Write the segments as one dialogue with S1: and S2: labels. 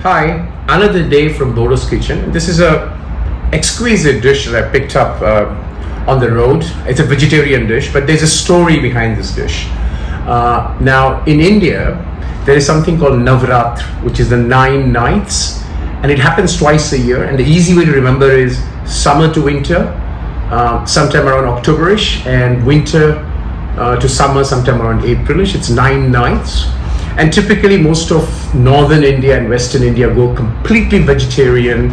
S1: Hi, another day from Bordo's kitchen. This is a exquisite dish that I picked up on the road. It's a vegetarian dish, but there's a story behind this dish. Now, in India, there is something called Navratri, which is the 9 nights, and it happens twice a year. And the easy way to remember is summer to winter, sometime around Octoberish, and winter to summer, sometime around Aprilish. It's 9 nights. And typically most of northern India and western India go completely vegetarian,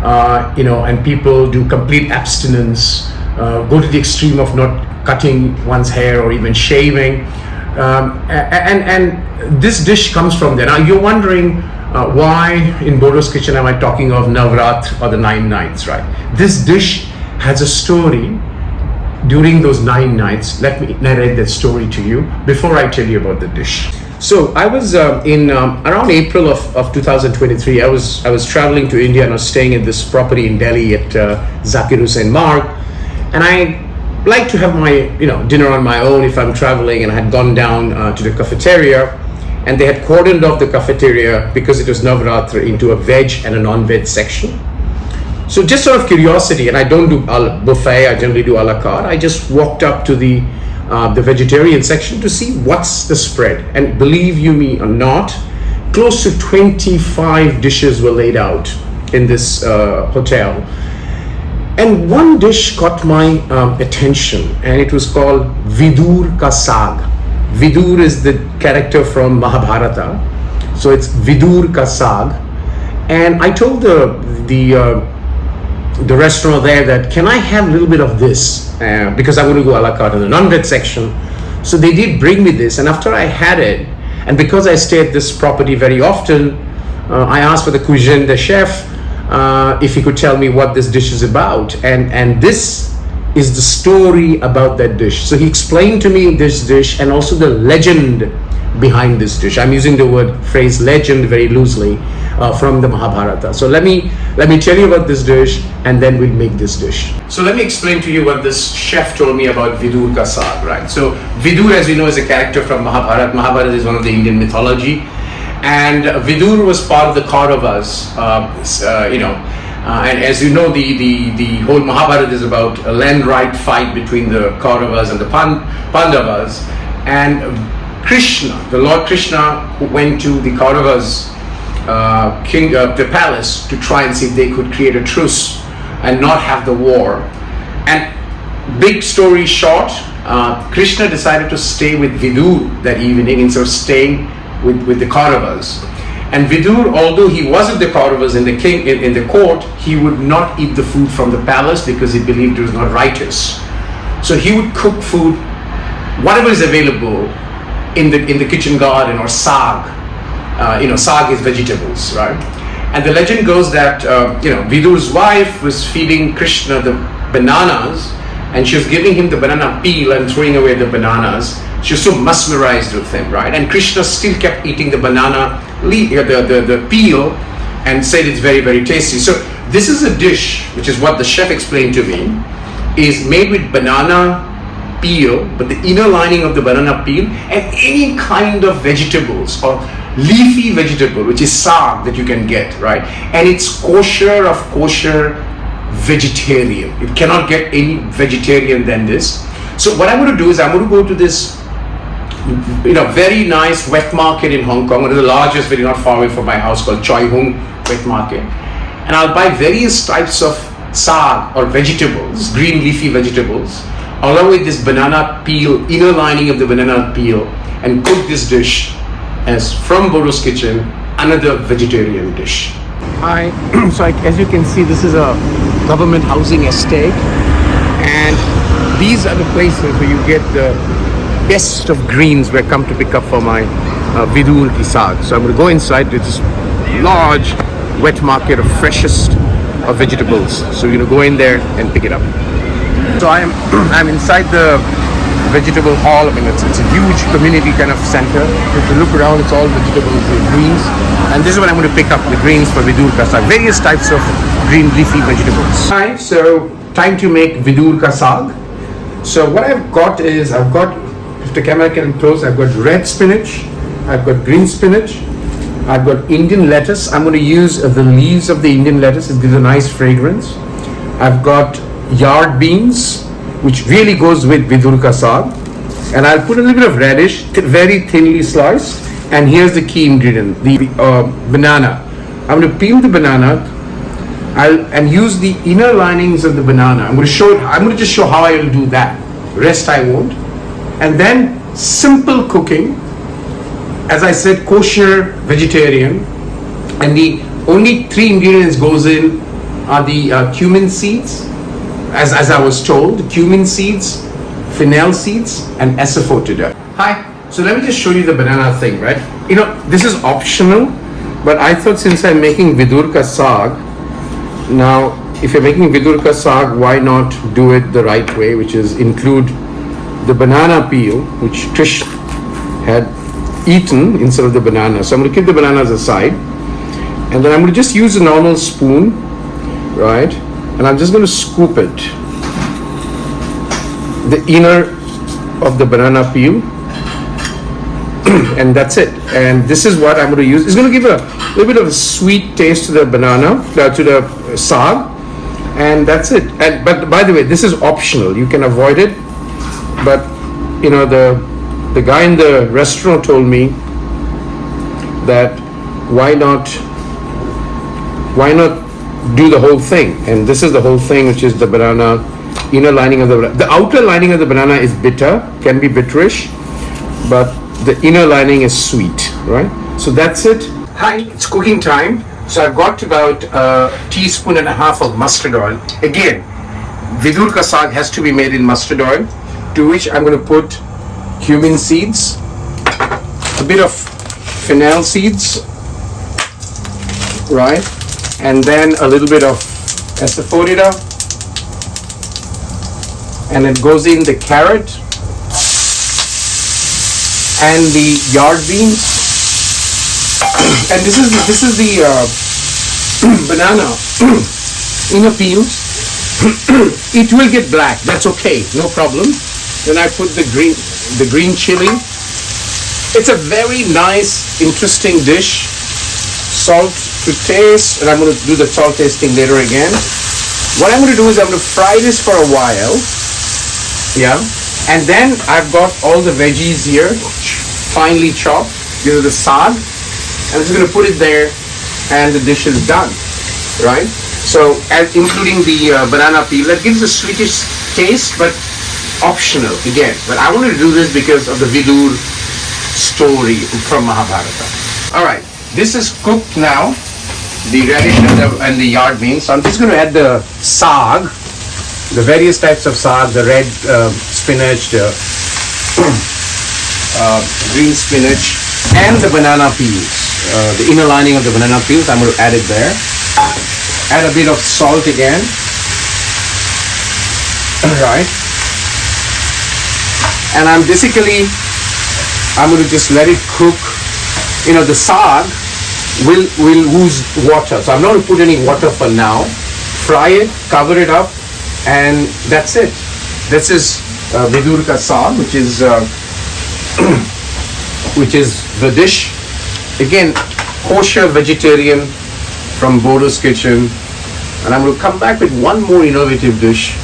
S1: and people do complete abstinence, go to the extreme of not cutting one's hair or even shaving. And this dish comes from there. Now you're wondering why in Bordo's kitchen am I talking of Navratri or the 9 nights, right? This dish has a story during those 9 nights. Let me narrate that story to you before I tell you about the dish. So I was in around April of 2023. I was traveling to India and I was staying at this property in Delhi at Zakir Hussain Marg, and I like to have my dinner on my own if I'm traveling. And I had gone down to the cafeteria, and they had cordoned off the cafeteria because it was Navratri into a veg and a non-veg section. So just sort of curiosity, and I don't do buffet. I generally do a la carte. I just walked up to the vegetarian section to see what's the spread, and believe you me or not, close to 25 dishes were laid out in this hotel, and one dish caught my attention, and it was called Vidur ka Saag. Vidur is the character from Mahabharata, so it's Vidur ka Saag. And I told the restaurant there that, can I have a little bit of this, because I want to go a la carte in the non-veg section. So they did bring me this, and after I had it, and because I stay at this property very often, I asked for the cuisine, the chef, if he could tell me what this dish is about, and this is the story about that dish. So he explained to me this dish and also the legend behind this dish. I'm using the phrase legend very loosely, from the Mahabharata. So let me tell you about this dish, and then we'll make this dish. So let me explain to you what this chef told me about Vidur ka Saag, right? So Vidur, as you know, is a character from Mahabharat. Mahabharat is one of the Indian mythology, and Vidur was part of the Kauravas, and as you know, the whole Mahabharat is about a land right fight between the Kauravas and the Pandavas, and Krishna, the Lord Krishna, who went to the Kauravas' the palace to try and see if they could create a truce and not have the war. And big story short, Krishna decided to stay with Vidur that evening instead of staying with the Kauravas. And Vidur, although he was with the Kauravas in the court, he would not eat the food from the palace because he believed it was not righteous. So he would cook food, whatever is available in the kitchen garden, or Saag. Saag is vegetables, right? And the legend goes that Vidur's wife was feeding Krishna the bananas, and she was giving him the banana peel and throwing away the bananas. She was so mesmerized with him, right? And Krishna still kept eating the banana the peel, and said it's very, very tasty. So this is a dish, which is what the chef explained to me, is made with banana peel, but the inner lining of the banana peel, and any kind of vegetables or leafy vegetable, which is saag, that you can get, right? And it's kosher of kosher vegetarian. You cannot get any vegetarian than this. So what I'm going to do is I'm going to go to this very nice wet market in Hong Kong, one of the largest, very not far away from my house, called Choi Hung Wet Market, and I'll buy various types of saag or vegetables, green leafy vegetables, along with this banana peel, inner lining of the banana peel, and cook this dish as from Bordo's kitchen, another vegetarian dish. Hi, so as you can see, this is a government housing estate, and these are the places where you get the best of greens where I come to pick up for my Vidur ki Saag. So I'm going to go inside to this large wet market of freshest of vegetables. So you're going to go in there and pick it up. So I'm inside the vegetable hall. I mean, it's a huge community kind of center. If you look around, it's all vegetables and greens. And this is what I'm going to pick up, the greens for Vidur ka Saag. Various types of green leafy vegetables. Hi, so time to make Vidur ka Saag. So what I've got is, if the camera can close, I've got red spinach, I've got green spinach, I've got Indian lettuce. I'm going to use the leaves of the Indian lettuce. It gives a nice fragrance. I've got yard beans, which really goes with Vidur ka saag. And I'll put a little bit of radish, very thinly sliced. And here's the key ingredient, the banana. I'm going to peel the banana and use the inner linings of the banana. I'm going to just show how I will do that. Rest I won't. And then simple cooking. As I said, kosher vegetarian. And the only 3 ingredients goes in are the cumin seeds, as I was told, cumin seeds, fennel seeds, and Asafoetida. Hi. So let me just show you the banana thing, right? This is optional, but I thought since I'm making Vidur ka saag, now if you're making Vidur ka saag, why not do it the right way, which is include the banana peel, which Trish had eaten instead of the banana. So I'm going to keep the bananas aside, and then I'm going to just use a normal spoon, right? And I'm just going to scoop it, the inner of the banana peel. And that's it. And this is what I'm going to use. It's going to give a little bit of a sweet taste to the banana, to the saag, and that's it. But by the way, this is optional. You can avoid it. But the guy in the restaurant told me that why not do the whole thing? And this is the whole thing, which is the banana inner lining of the outer lining of the banana is bitter, can be bitterish, but the inner lining is sweet, right? So that's it. Hi, it's cooking time. So I've got about 1.5 teaspoons of mustard oil. Again, Vidur ka saag has to be made in mustard oil, to which I'm going to put cumin seeds, a bit of fennel seeds, right? And then a little bit of Asafoetida. And it goes in the carrot and the yard beans, and this is the banana inner peels. It will get black. That's okay, no problem. Then I put the green chili. It's a very nice, interesting dish. Salt to taste, and I'm going to do the salt tasting later again. What I'm going to do is I'm going to fry this for a while. Yeah. And then I've got all the veggies here, finely chopped. This is the saag. I'm just going to put it there, and the dish is done, right? So, including the banana peel, that gives a sweetish taste, but optional again. But I wanted to do this because of the Vidur story from Mahabharata. All right, this is cooked now, the radish and the yard beans. So I'm just going to add the saag. The various types of saag, the red spinach, the green spinach, and the banana peels. The inner lining of the banana peels, I'm going to add it there. Add a bit of salt again. Alright. And I'm going to just let it cook. The saag will lose water. So I'm not going to put any water for now. Fry it, cover it up, and that's it. This is Vidur ka saag, which is the dish. Again, kosher vegetarian from Bordo's kitchen. And I'm going to come back with one more innovative dish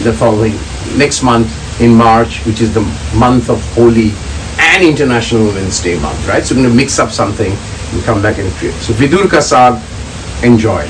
S1: the following next month in March, which is the month of Holi and International Women's Day month, right? So we're going to mix up something and come back and create. So Vidur ka saag, enjoy.